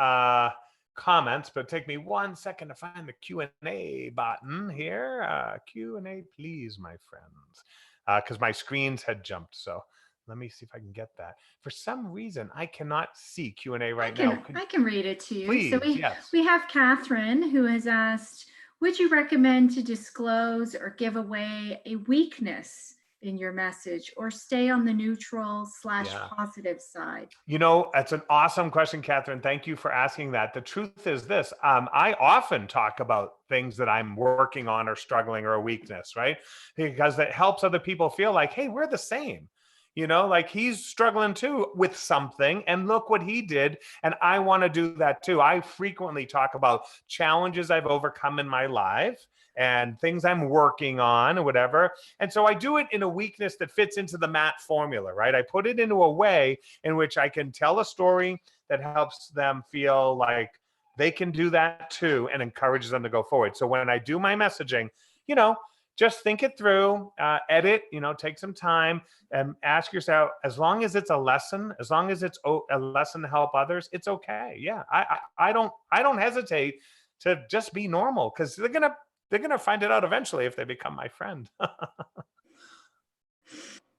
comments, but take me 1 second to find the Q&A button here. Q&A, please, my friends, because my screens had jumped. So let me see if I can get that. For some reason, I cannot see Q&A right now. I can read it to you. Please, So yes. we have Catherine who has asked, would you recommend to disclose or give away a weakness in your message or stay on the neutral / positive side? You know, that's an awesome question, Catherine. Thank you for asking that. The truth is this, I often talk about things that I'm working on or struggling or a weakness, right? Because it helps other people feel like, hey, we're the same. You know, like he's struggling too with something, and look what he did. And I want to do that too. I frequently talk about challenges I've overcome in my life and things I'm working on or whatever. And so I do it in a weakness that fits into the Matt formula, right? I put it into a way in which I can tell a story that helps them feel like they can do that too and encourages them to go forward. So when I do my messaging, you know, just think it through, edit, you know, take some time and ask yourself, as long as it's a lesson, as long as it's a lesson to help others, it's okay. Yeah, I don't hesitate to just be normal, because they're gonna find it out eventually if they become my friend.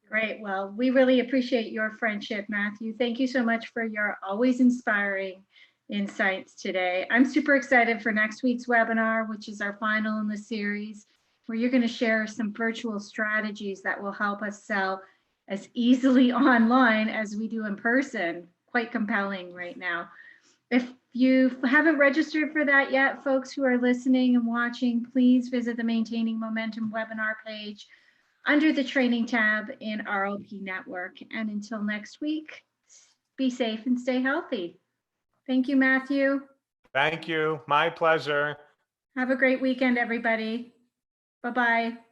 Great. Well, we really appreciate your friendship, Matthew. Thank you so much for your always inspiring insights today. I'm super excited for next week's webinar, which is our final in the series, where you're going to share some virtual strategies that will help us sell as easily online as we do in person. Quite compelling right now. If you haven't registered for that yet, folks who are listening and watching, please visit the Maintaining Momentum webinar page under the training tab in ROP Network. And until next week, be safe and stay healthy. Thank you, Matthew. Thank you. My pleasure. Have a great weekend, everybody. Bye-bye.